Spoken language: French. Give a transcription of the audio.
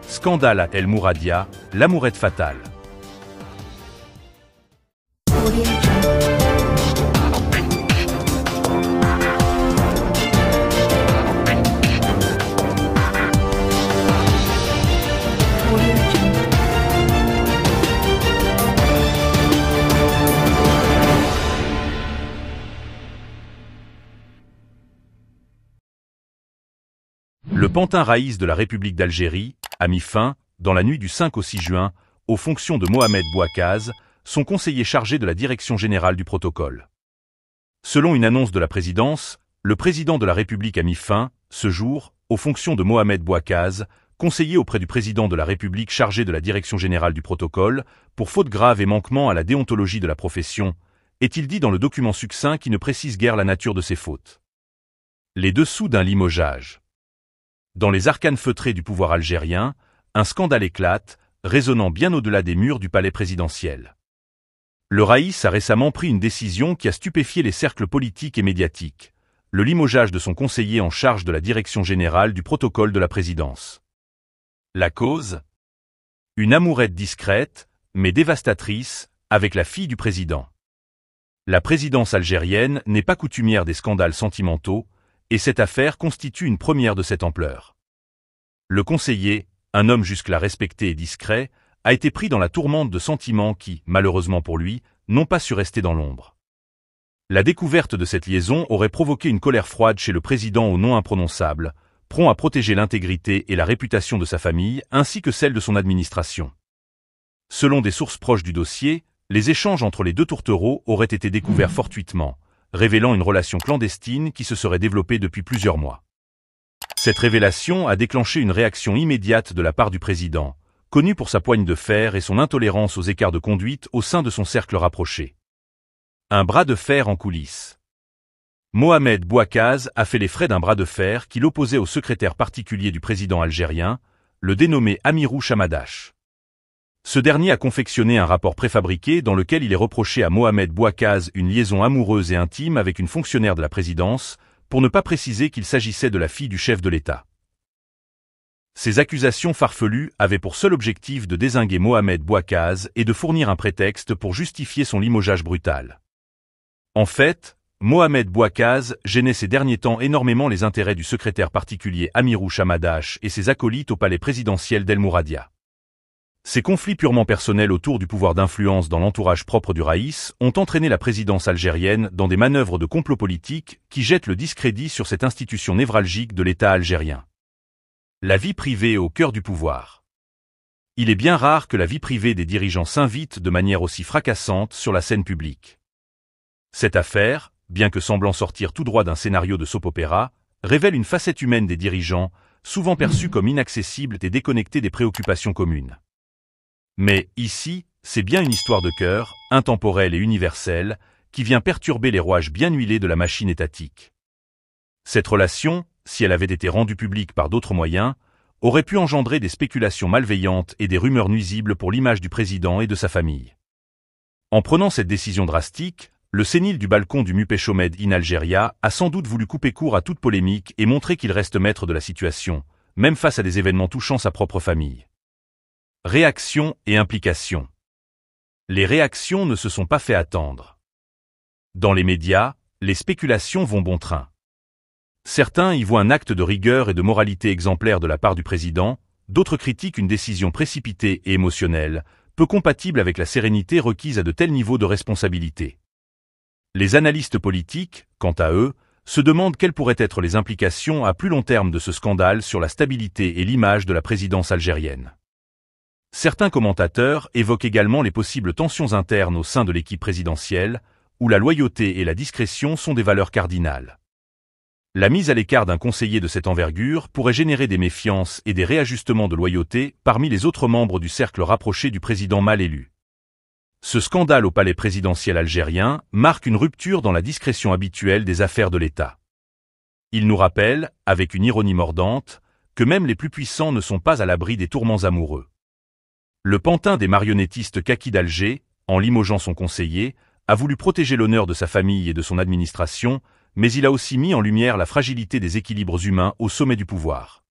Scandale à El Mouradia, l'amourette fatale. Le pantin raïs de la République d'Algérie a mis fin, dans la nuit du 5 au 6 juin, aux fonctions de Mohamed Bouakaz, son conseiller chargé de la direction générale du protocole. Selon une annonce de la présidence, le président de la République a mis fin, ce jour, aux fonctions de Mohamed Bouakaz, conseiller auprès du président de la République chargé de la direction générale du protocole, pour faute grave et manquement à la déontologie de la profession, est-il dit dans le document succinct qui ne précise guère la nature de ces fautes. Les dessous d'un limogeage. Dans les arcanes feutrées du pouvoir algérien, un scandale éclate, résonnant bien au-delà des murs du palais présidentiel. Le raïs a récemment pris une décision qui a stupéfié les cercles politiques et médiatiques, le limogeage de son conseiller en charge de la direction générale du protocole de la présidence. La cause ? Une amourette discrète, mais dévastatrice, avec la fille du président. La présidence algérienne n'est pas coutumière des scandales sentimentaux, et cette affaire constitue une première de cette ampleur. Le conseiller, un homme jusque-là respecté et discret, a été pris dans la tourmente de sentiments qui, malheureusement pour lui, n'ont pas su rester dans l'ombre. La découverte de cette liaison aurait provoqué une colère froide chez le président au nom imprononçable, prompt à protéger l'intégrité et la réputation de sa famille ainsi que celle de son administration. Selon des sources proches du dossier, les échanges entre les deux tourtereaux auraient été découverts fortuitement, révélant une relation clandestine qui se serait développée depuis plusieurs mois. Cette révélation a déclenché une réaction immédiate de la part du président, connu pour sa poigne de fer et son intolérance aux écarts de conduite au sein de son cercle rapproché. Un bras de fer en coulisses. Mohamed Bouakaz a fait les frais d'un bras de fer qui l'opposait au secrétaire particulier du président algérien, le dénommé Amirou Chamadash. Ce dernier a confectionné un rapport préfabriqué dans lequel il est reproché à Mohamed Bouakaz une liaison amoureuse et intime avec une fonctionnaire de la présidence, pour ne pas préciser qu'il s'agissait de la fille du chef de l'État. Ces accusations farfelues avaient pour seul objectif de dézinguer Mohamed Bouakaz et de fournir un prétexte pour justifier son limogeage brutal. En fait, Mohamed Bouakaz gênait ces derniers temps énormément les intérêts du secrétaire particulier Amirou Chamadash et ses acolytes au palais présidentiel d'El Mouradia. Ces conflits purement personnels autour du pouvoir d'influence dans l'entourage propre du raïs ont entraîné la présidence algérienne dans des manœuvres de complot politique qui jettent le discrédit sur cette institution névralgique de l'État algérien. La vie privée au cœur du pouvoir. Il est bien rare que la vie privée des dirigeants s'invite de manière aussi fracassante sur la scène publique. Cette affaire, bien que semblant sortir tout droit d'un scénario de soap-opéra, révèle une facette humaine des dirigeants, souvent perçue comme inaccessible et déconnectée des préoccupations communes. Mais, ici, c'est bien une histoire de cœur, intemporelle et universelle, qui vient perturber les rouages bien huilés de la machine étatique. Cette relation, si elle avait été rendue publique par d'autres moyens, aurait pu engendrer des spéculations malveillantes et des rumeurs nuisibles pour l'image du président et de sa famille. En prenant cette décision drastique, le sénile du balcon du Mupeshomed in Algeria a sans doute voulu couper court à toute polémique et montrer qu'il reste maître de la situation, même face à des événements touchant sa propre famille. Réactions et implications. Les réactions ne se sont pas fait attendre. Dans les médias, les spéculations vont bon train. Certains y voient un acte de rigueur et de moralité exemplaire de la part du président, d'autres critiquent une décision précipitée et émotionnelle, peu compatible avec la sérénité requise à de tels niveaux de responsabilité. Les analystes politiques, quant à eux, se demandent quelles pourraient être les implications à plus long terme de ce scandale sur la stabilité et l'image de la présidence algérienne. Certains commentateurs évoquent également les possibles tensions internes au sein de l'équipe présidentielle, où la loyauté et la discrétion sont des valeurs cardinales. La mise à l'écart d'un conseiller de cette envergure pourrait générer des méfiances et des réajustements de loyauté parmi les autres membres du cercle rapproché du président mal élu. Ce scandale au palais présidentiel algérien marque une rupture dans la discrétion habituelle des affaires de l'État. Il nous rappelle, avec une ironie mordante, que même les plus puissants ne sont pas à l'abri des tourments amoureux. Le pantin des marionnettistes Kaki d'Alger, en limogeant son conseiller, a voulu protéger l'honneur de sa famille et de son administration, mais il a aussi mis en lumière la fragilité des équilibres humains au sommet du pouvoir.